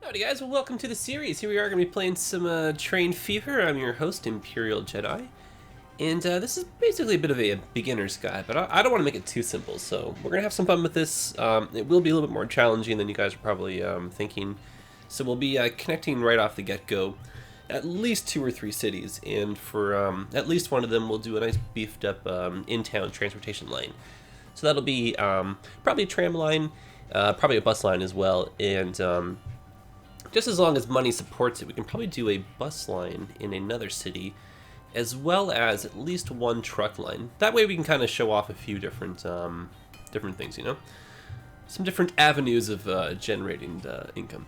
Howdy guys, well, welcome to the series. Here we are going to be playing some Train Fever. I'm your host, ImperialJedi. And this is basically a bit of a beginner's guide, but I don't want to make it too simple, so we're going to have some fun with this. It will be a little bit more challenging than you guys are probably thinking. So we'll be connecting right off the get-go at least 2 or 3 cities, and for at least one of them we'll do a nice beefed up in-town transportation line. So that'll be probably a tram line, probably a bus line as well, and just as long as money supports it, we can probably do a bus line in another city, as well as at least one truck line. That way we can kind of show off a few different things, you know? Some different avenues of generating income.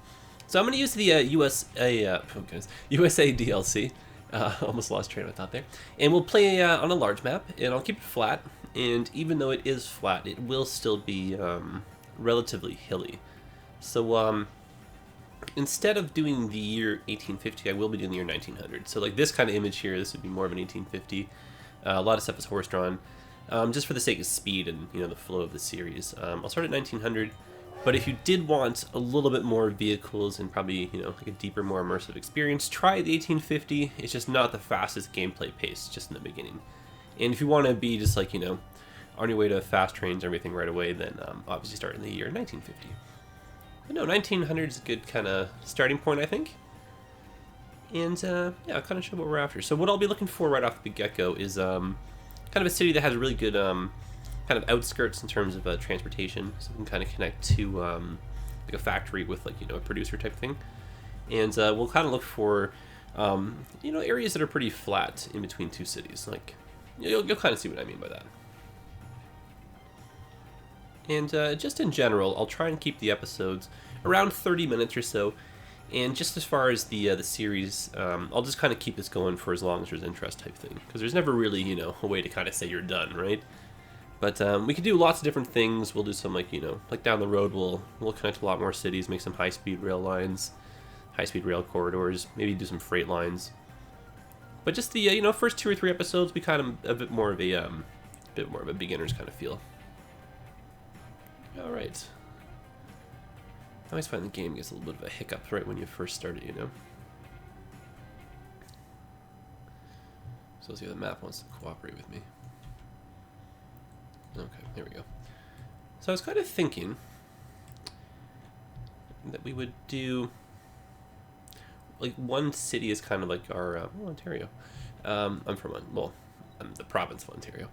So I'm going to use the USA DLC. Almost lost train of thought there. And we'll play on a large map, and I'll keep it flat. And even though it is flat, it will still be relatively hilly. So instead of doing the year 1850, I will be doing the year 1900. So like this kind of image here, this would be more of an 1850. A lot of stuff is horse-drawn, just for the sake of speed and the flow of the series. I'll start at 1900, but if you did want a little bit more vehicles and probably like a deeper, more immersive experience, try the 1850. It's just not the fastest gameplay pace just in the beginning. And if you want to be just like on your way to fast trains and everything right away, then obviously start in the year 1950. But no, 1900 is a good kind of starting point, I think. And yeah, I'll kind of show what we're after. So what I'll be looking for right off the get-go is kind of a city that has really good kind of outskirts in terms of transportation. So we can kind of connect to like a factory with like a producer type thing. And we'll kind of look for areas that are pretty flat in between 2 cities. Like you'll kind of see what I mean by that. And just in general, I'll try and keep the episodes around 30 minutes or so. And just as far as the series, I'll just kind of keep this going for as long as there's interest type thing. Because there's never really, a way to kind of say you're done, right? But we can do lots of different things. We'll do some like down the road, we'll connect a lot more cities, make some high-speed rail lines, high-speed rail corridors, maybe do some freight lines. But just the first 2 or 3 episodes, be kind of a bit more of a beginner's kind of feel. Alright. I always find the game gets a little bit of a hiccup right when you first start it, So let's see if the map wants to cooperate with me. Okay, there we go. So I was kind of thinking that we would do like one city is kind of like our Ontario. I'm the province of Ontario.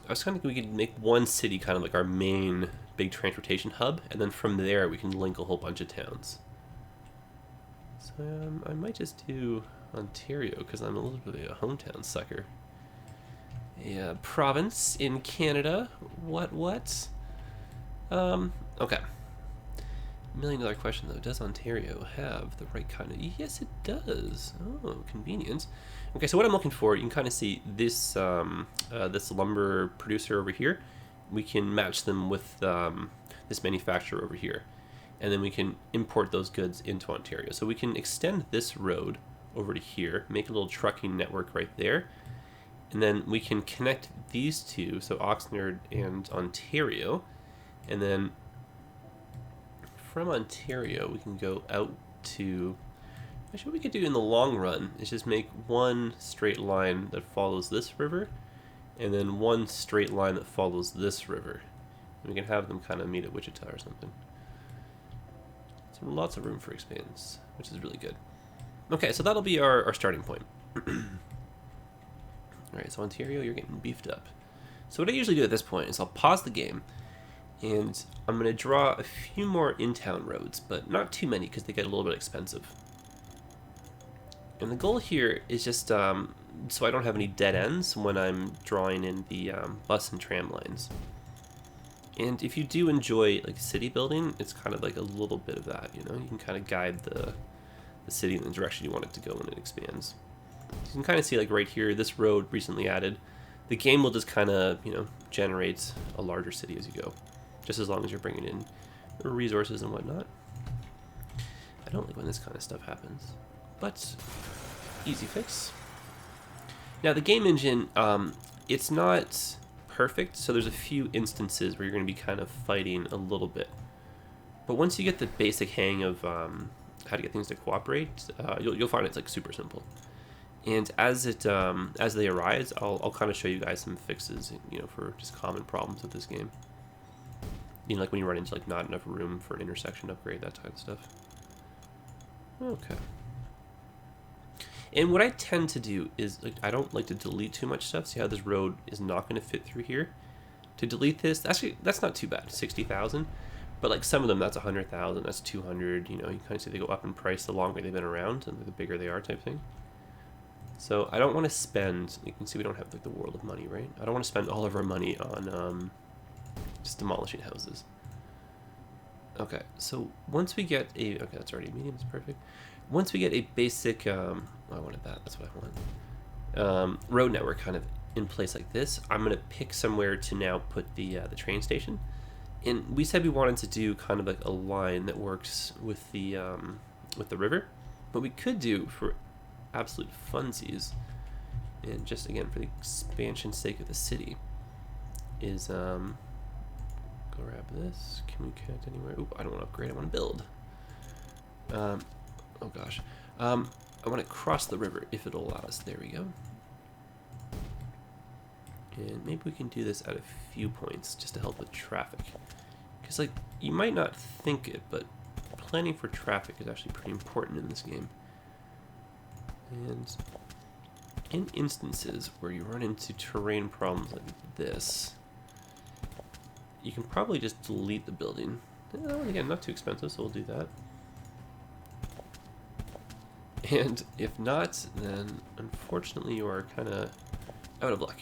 I was kind of thinking we could make one city kind of like our main big transportation hub, and then from there we can link a whole bunch of towns. So I might just do Ontario because I'm a little bit of a hometown sucker. A province in Canada. What? Okay. $1 million question though. Does Ontario have the right kind of... Yes, it does. Oh, convenient. Okay, so what I'm looking for, you can kind of see this this lumber producer over here. We can match them with this manufacturer over here. And then we can import those goods into Ontario. So we can extend this road over to here, make a little trucking network right there. And then we can connect these two, so Oxnard and Ontario. And then from Ontario, we can go out to... Actually, what we could do in the long run is just make one straight line that follows this river, and then one straight line that follows this river. And we can have them kind of meet at Wichita or something. So lots of room for expanse, which is really good. Okay, so that'll be our starting point. Alright, so Ontario, you're getting beefed up. So what I usually do at this point is I'll pause the game, and I'm going to draw a few more in-town roads, but not too many because they get a little bit expensive. And the goal here is just so I don't have any dead ends when I'm drawing in the bus and tram lines. And if you do enjoy like city building, it's kind of like a little bit of that, You can kind of guide the city in the direction you want it to go when it expands. You can kind of see like right here, this road recently added. The game will just kind of, generate a larger city as you go. Just as long as you're bringing in resources and whatnot. I don't like when this kind of stuff happens. But, easy fix. Now the game engine, it's not perfect, so there's a few instances where you're going to be kind of fighting a little bit. But once you get the basic hang of how to get things to cooperate, you'll find it's like super simple. And as they arise, I'll kind of show you guys some fixes, you know, for just common problems with this game. You know, like when you run into like not enough room for an intersection upgrade, that type of stuff. Okay. And what I tend to do is, like, I don't like to delete too much stuff. See how this road is not going to fit through here? To delete this, actually, that's not too bad, 60,000. But like some of them, that's 100,000, that's 200. You know, you kind of see they go up in price the longer they've been around and the bigger they are, type thing. So I don't want to spend. You can see we don't have like the world of money, right? I don't want to spend all of our money on just demolishing houses. Okay, so once we get a, okay, that's already medium, it's perfect. Once we get a basic, I wanted that, that's what I want. Road network kind of in place like this, I'm gonna pick somewhere to now put the train station. And we said we wanted to do kind of like a line that works with the river. But we could do, for absolute funsies, and just again for the expansion sake of the city, is grab this. Can we connect anywhere? Oop, I don't want to upgrade, I want to build. Oh gosh. I want to cross the river if it'll allow us. There we go. And maybe we can do this at a few points just to help with traffic. Because, like, you might not think it, but planning for traffic is actually pretty important in this game. And in instances where you run into terrain problems like this, you can probably just delete the building. Again, not too expensive, so we'll do that. And if not, then unfortunately you are kind of out of luck.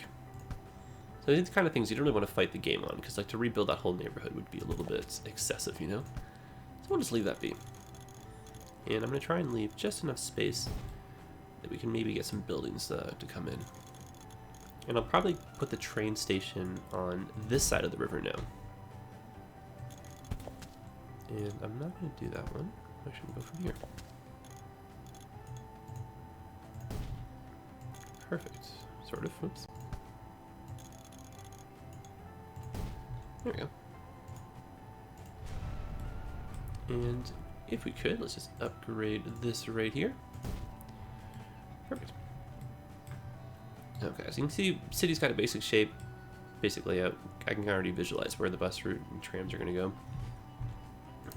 So these kind of things you don't really want to fight the game on, because like to rebuild that whole neighborhood would be a little bit excessive, you know? So we'll just leave that be. And I'm going to try and leave just enough space that we can maybe get some buildings to come in. And I'll probably put the train station on this side of the river now. And I'm not going to do that one. I should go from here. Perfect. Sort of. Whoops. There we go. And if we could, let's just upgrade this right here. Perfect. Okay, so you can see city's got a basic shape, basic layout. I can already visualize where the bus route and trams are going to go.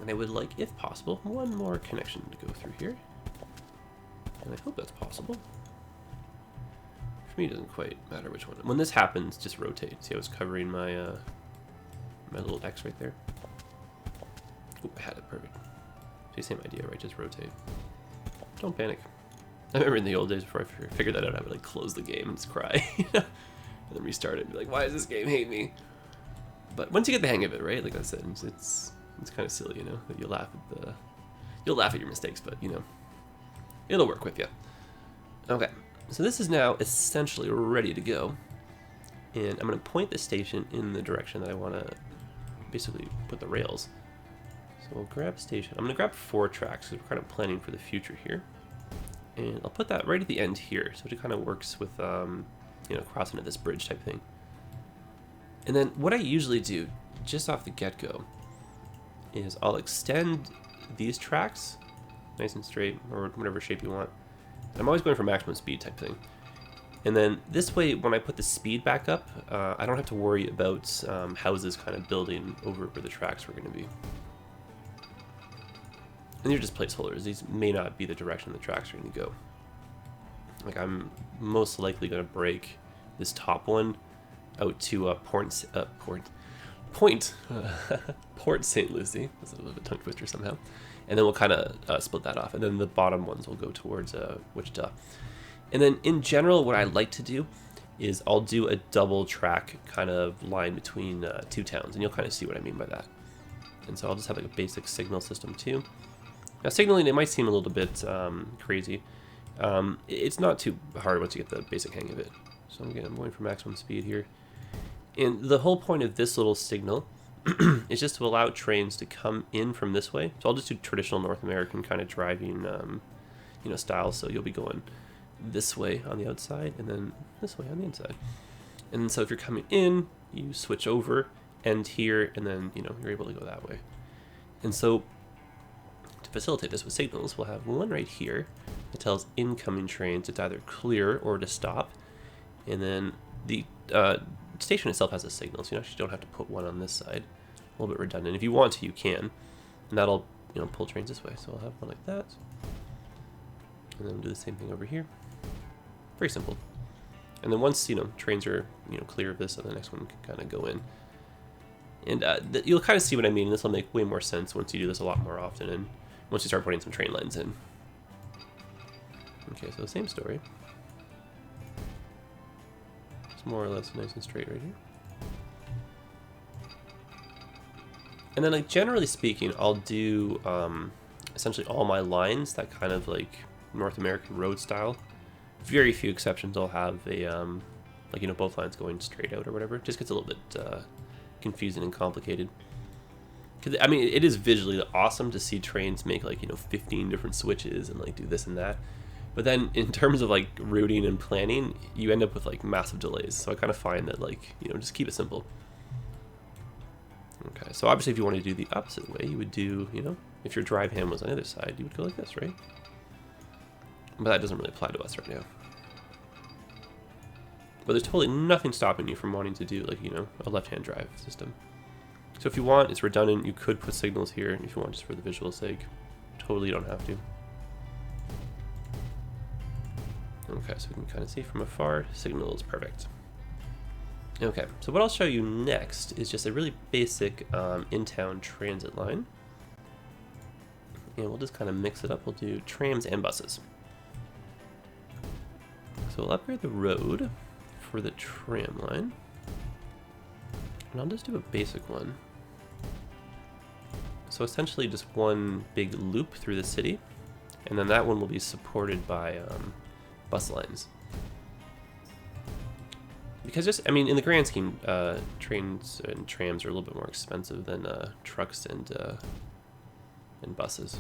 And I would like, if possible, one more connection to go through here. And I hope that's possible. For me, it doesn't quite matter which one. When this happens, just rotate. See how it's covering my my little X right there? Oop, I had it, perfect. See, same idea, right? Just rotate. Don't panic. I remember in the old days before I figured that out, I would like close the game and just cry. And then restart it and be like, why does this game hate me? But once you get the hang of it, right? Like I said, it's kind of silly, you know, that you'll laugh at your mistakes, but you know, it'll work with you. Okay, so this is now essentially ready to go. And I'm going to point the station in the direction that I want to basically put the rails. So we'll grab station. I'm going to grab 4 tracks because we're kind of planning for the future here. And I'll put that right at the end here, so it kind of works with, you know, crossing at this bridge type thing. And then what I usually do, just off the get-go, is I'll extend these tracks, nice and straight, or whatever shape you want. And I'm always going for maximum speed type thing. And then this way, when I put the speed back up, I don't have to worry about houses kind of building over where the tracks were going to be. And they're just placeholders. These may not be the direction the tracks are going to go. Like, I'm most likely going to break this top one out to Port St. Lucie. That's a little bit of a tongue twister somehow. And then we'll kind of split that off. And then the bottom ones will go towards Wichita. And then in general, what I like to do is I'll do a double track kind of line between 2 towns. And you'll kind of see what I mean by that. And so I'll just have like a basic signal system too. Now signaling, it might seem a little bit crazy. It's not too hard once you get the basic hang of it. So again, I'm going for maximum speed here. And the whole point of this little signal is just to allow trains to come in from this way. So I'll just do traditional North American kind of driving you know, style. So you'll be going this way on the outside and then this way on the inside. And so if you're coming in, you switch over, end here, and then, you know, you're able to go that way. And so to facilitate this with signals, we'll have one right here that tells incoming trains to either clear or to stop. And then the station itself has a signal, so you actually don't have to put one on this side. A little bit redundant. If you want to, you can. And that'll, pull trains this way. So I'll have one like that. And then we'll do the same thing over here. Very simple. And then once, trains are, clear of this, so the next one can kind of go in. And you'll kind of see what I mean. This will make way more sense once you do this a lot more often and once you start putting some train lines in. Okay, so same story. It's more or less nice and straight right here. And then, like, generally speaking, I'll do essentially all my lines that kind of like North American road style. Very few exceptions. I'll have a both lines going straight out or whatever. It just gets a little bit confusing and complicated. Because I mean, it is visually awesome to see trains make 15 different switches and like do this and that. But then in terms of like routing and planning, you end up with like massive delays. So I kind of find that just keep it simple. Okay, so obviously if you want to do the opposite way, you would do, if your drive hand was on the other side, you would go like this, right? But that doesn't really apply to us right now. But there's totally nothing stopping you from wanting to do a left-hand drive system. So if you want, it's redundant, you could put signals here, if you want, just for the visual sake. Totally you don't have to. Okay, so we can kind of see from afar, signals, perfect. Okay, so what I'll show you next is just a really basic in-town transit line. And we'll just kind of mix it up. We'll do trams and buses. So we'll upgrade the road for the tram line. And I'll just do a basic one. So essentially just one big loop through the city. And then that one will be supported by bus lines. Because in the grand scheme, trains and trams are a little bit more expensive than trucks and buses.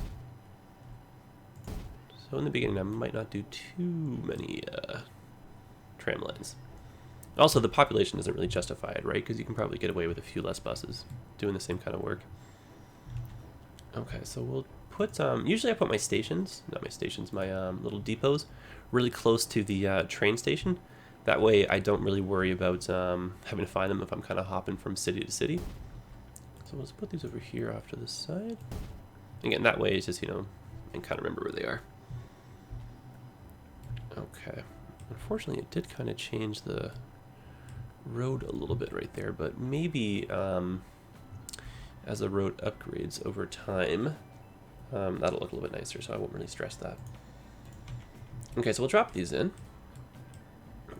So in the beginning, I might not do too many tram lines. Also, the population doesn't really justify it, right? Because you can probably get away with a few less buses doing the same kind of work. Okay, so we'll put, usually I put my stations, not my stations, my little depots really close to the train station. That way I don't really worry about having to find them if I'm kind of hopping from city to city. So let's put these over here off to the side. Again, that way it's just, and kind of remember where they are. Okay. Unfortunately, it did kind of change the road a little bit right there, but maybe as the road upgrades over time, that'll look a little bit nicer, so I won't really stress that. Okay, so we'll drop these in.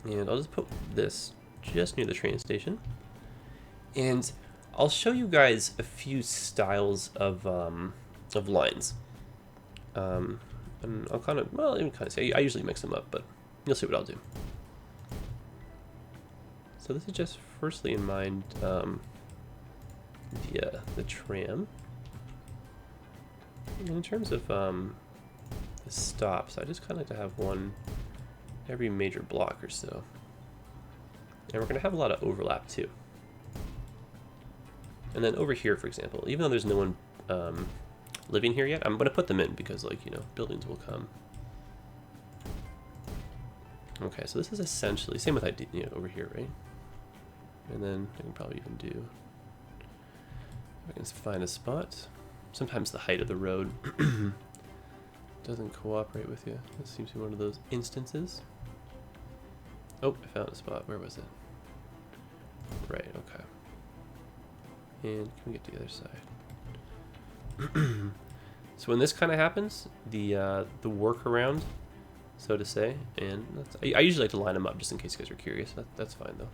And I'll just put this just near the train station. And I'll show you guys a few styles of lines. And I'll kind of say, I usually mix them up, but you'll see what I'll do. So this is just firstly in mind the tram. And in terms of the stops, I just kind of like to have one every major block or so. And we're going to have a lot of overlap too. And then over here, for example, even though there's no one living here yet, I'm going to put them in because, buildings will come. Okay, so this is essentially, same with over here, right? And then I can probably even do, if I can find a spot. Sometimes the height of the road doesn't cooperate with you. This seems to be one of those instances. Oh, I found a spot. Where was it? Right, okay. And can we get to the other side? So when this kind of happens, the workaround, so to say, and I usually like to line them up just in case you guys are curious. That's fine though.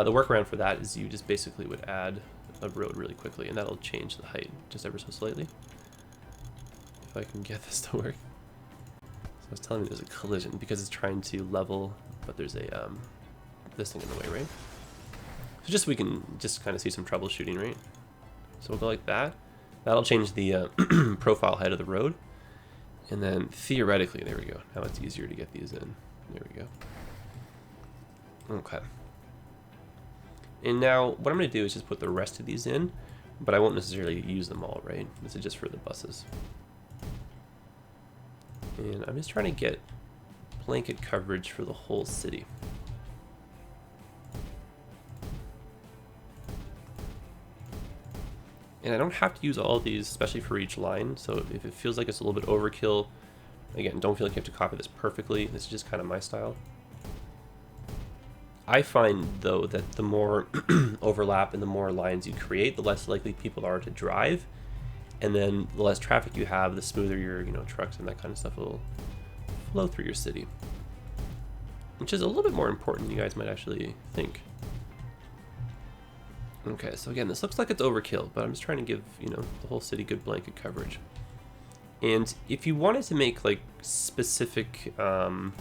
The workaround for that is you just basically would add a road really quickly, and that'll change the height just ever so slightly. If I can get this to work. So I was telling you there's a collision because it's trying to level, but there's a this thing in the way, right? So just we can just kind of see some troubleshooting, right? So we'll go like that. That'll change the profile height of the road. And then theoretically, there we go. Now it's easier to get these in. There we go. Okay. And now what I'm going to do is just put the rest of these in but I won't necessarily use them all, right? This is just for the buses. And I'm just trying to get blanket coverage for the whole city. And I don't have to use all of these, especially for each line, so if it feels like it's a little bit overkill, again, don't feel like you have to copy this perfectly. This is just kind of my style. I find, though, that the more overlap and the more lines you create, the less likely people are to drive, and then the less traffic you have, the smoother your trucks and that kind of stuff will flow through your city, which is a little bit more important than you guys might actually think. Okay, so again, this looks like it's overkill, but I'm just trying to give the whole city good blanket coverage. And if you wanted to make like specific kind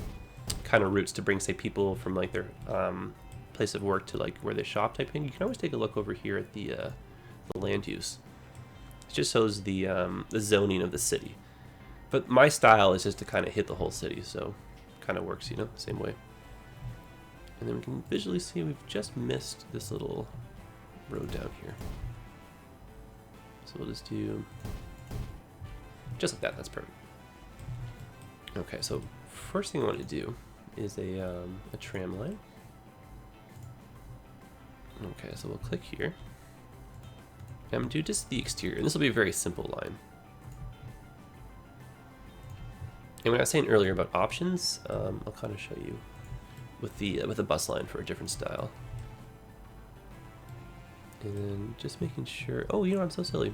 of routes to bring, say, people from like their place of work to like where they shop type thing, you can always take a look over here at the land use. It just shows the zoning of the city. But my style is just to kind of hit the whole city, so kind of works, the same way. And then we can visually see we've just missed this little road down here. So we'll just do just like that. That's perfect. Okay, so first thing I want to do is a tram line. Okay, so we'll click here. I'm going to do just the exterior, and this will be a very simple line. And when I was saying earlier about options, I'll kind of show you with the bus line for a different style. And then just making sure. Oh, I'm so silly.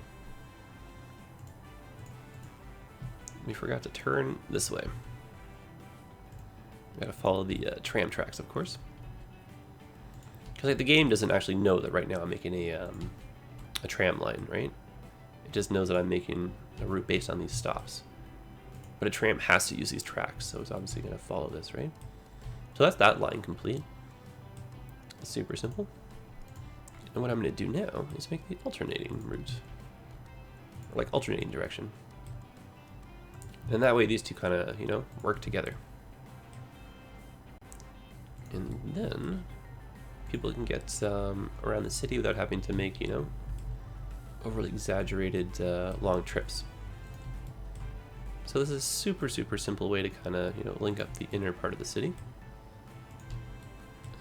We forgot to turn this way. Gotta follow the tram tracks, of course. Because like, the game doesn't actually know that right now I'm making a tram line, right? It just knows that I'm making a route based on these stops. But a tram has to use these tracks, so it's obviously gonna follow this, right? So that's that line complete. It's super simple. And what I'm going to do now is make the alternating route, or like alternating direction. And that way these two kind of, work together. And then people can get around the city without having to make, overly exaggerated long trips. So this is a super, super simple way to kind of, link up the inner part of the city.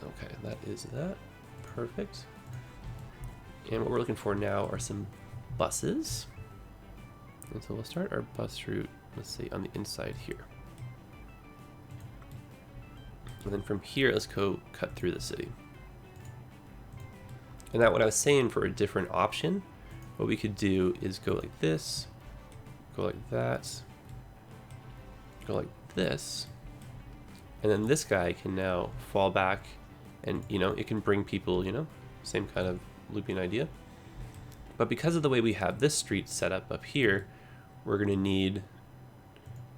Okay, that is that. Perfect. And what we're looking for now are some buses. And so we'll start our bus route, let's say, on the inside here. And then from here, let's go cut through the city. And that, what I was saying for a different option, what we could do is go like this, go like that, go like this, and then this guy can now fall back, and it can bring people, same kind of looping idea. But because of the way we have this street set up here, we're going to need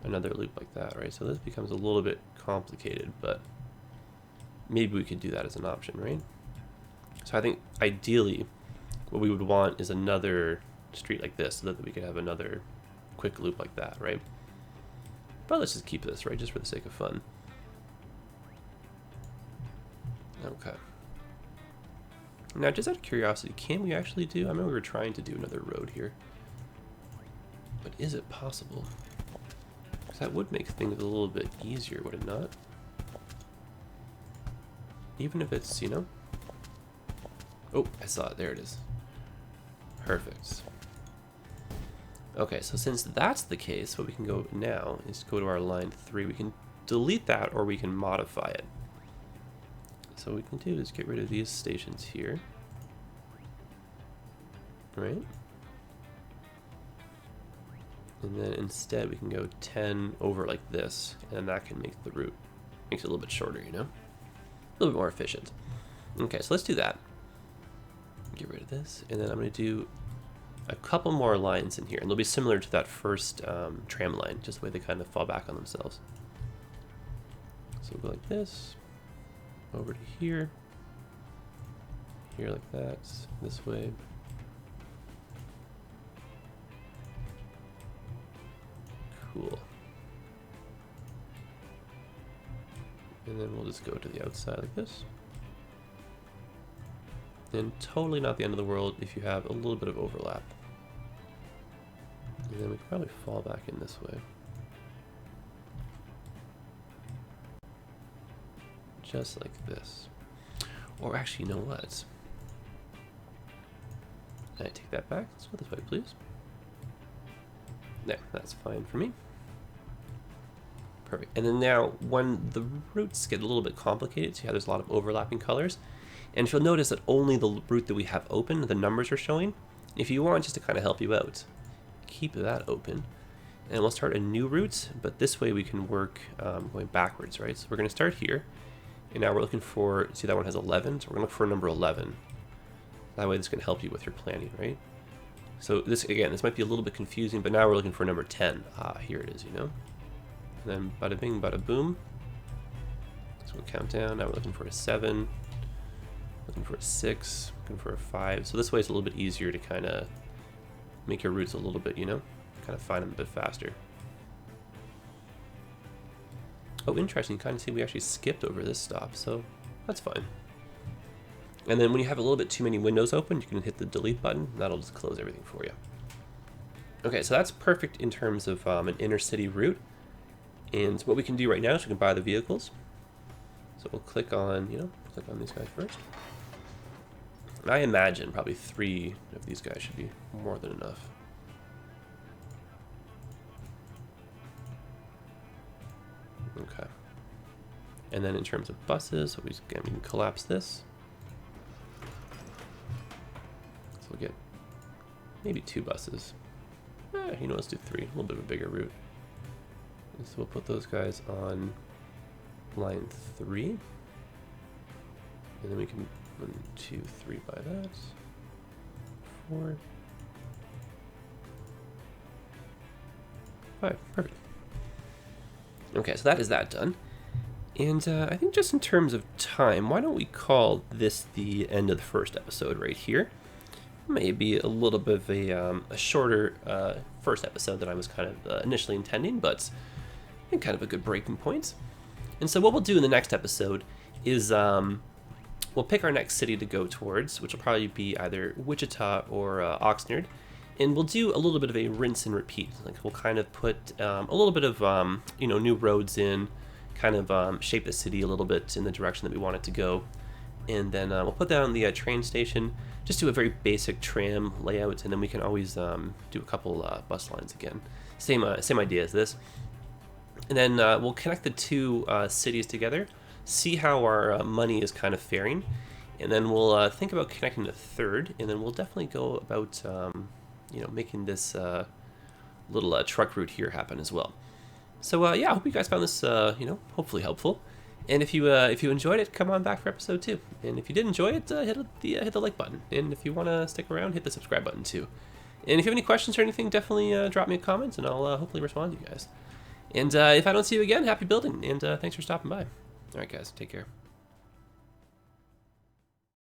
another loop like that, right? So this becomes a little bit complicated, but maybe we could do that as an option, right? So I think ideally what we would want is another street like this, so that we could have another quick loop like that, right? But let's just keep this, right, just for the sake of fun. Okay. Now, just out of curiosity, can we actually do... I remember we were trying to do another road here. But is it possible? Because that would make things a little bit easier, would it not? Even if it's, Oh, I saw it. There it is. Perfect. Okay, so since that's the case, what we can go now is go to our line 3. We can delete that, or we can modify it. So what we can do is get rid of these stations here, right? And then instead we can go 10 over like this, and that can make the route, makes it a little bit shorter, a little bit more efficient. Okay, so let's do that. Get rid of this, and then I'm going to do a couple more lines in here, and they'll be similar to that first tram line, just the way they kind of fall back on themselves. So we'll go like this. Over to here like that, this way. Cool. And then we'll just go to the outside like this. And totally not the end of the world if you have a little bit of overlap. And then we can probably fall back in this way. Just like this. Or actually, you know what? I take that back. Let's go this way, please. There, that's fine for me. Perfect. And then now, when the roots get a little bit complicated, so there's a lot of overlapping colors, and if you'll notice that only the root that we have open, the numbers are showing. If you want, just to kind of help you out, keep that open. And we'll start a new route, but this way we can work going backwards, right? So we're going to start here, and now we're looking for, see that one has 11, so we're going to look for number 11. That way this can help you with your planning, right? So this, again, this might be a little bit confusing, but now we're looking for number 10. Ah, here it is, you know? And then bada bing, bada boom. So we'll count down. Now we're looking for a 7, looking for a 6, looking for a 5. So this way it's a little bit easier to kind of make your routes a little bit, you know? Kind of find them a bit faster. Oh, interesting. You kind of see we actually skipped over this stop, so that's fine. And then when you have a little bit too many windows open, you can hit the delete button. That'll just close everything for you. Okay, so that's perfect in terms of an inner city route. And what we can do right now is we can buy the vehicles. So we'll click on, click on these guys first. And I imagine probably 3 of these guys should be more than enough. Okay. And then in terms of buses, so we can collapse this. So we'll get maybe 2 buses. Let's do 3. A little bit of a bigger route. And so we'll put those guys on line 3. And then we can 1, 2, 3 by that. 4. 5. Perfect. Okay, so that is that done. And I think just in terms of time, why don't we call this the end of the first episode right here? Maybe a little bit of a shorter first episode than I was kind of initially intending, but I think kind of a good breaking point. And so what we'll do in the next episode is we'll pick our next city to go towards, which will probably be either Wichita or Oxnard. And we'll do a little bit of a rinse and repeat. Like we'll kind of put a little bit of new roads in, kind of shape the city a little bit in the direction that we want it to go. And then we'll put that on the train station, just do a very basic tram layout, and then we can always do a couple bus lines again. Same idea as this. And then we'll connect the 2 cities together, see how our money is kind of faring, and then we'll think about connecting the 3rd, and then we'll definitely go about making this little truck route here happen as well. So I hope you guys found this hopefully helpful. And if you enjoyed it, come on back for episode 2. And if you did enjoy it, hit the like button. And if you want to stick around, hit the subscribe button too. And if you have any questions or anything, definitely drop me a comment, and I'll hopefully respond to you guys. And if I don't see you again, happy building, and thanks for stopping by. All right, guys, take care.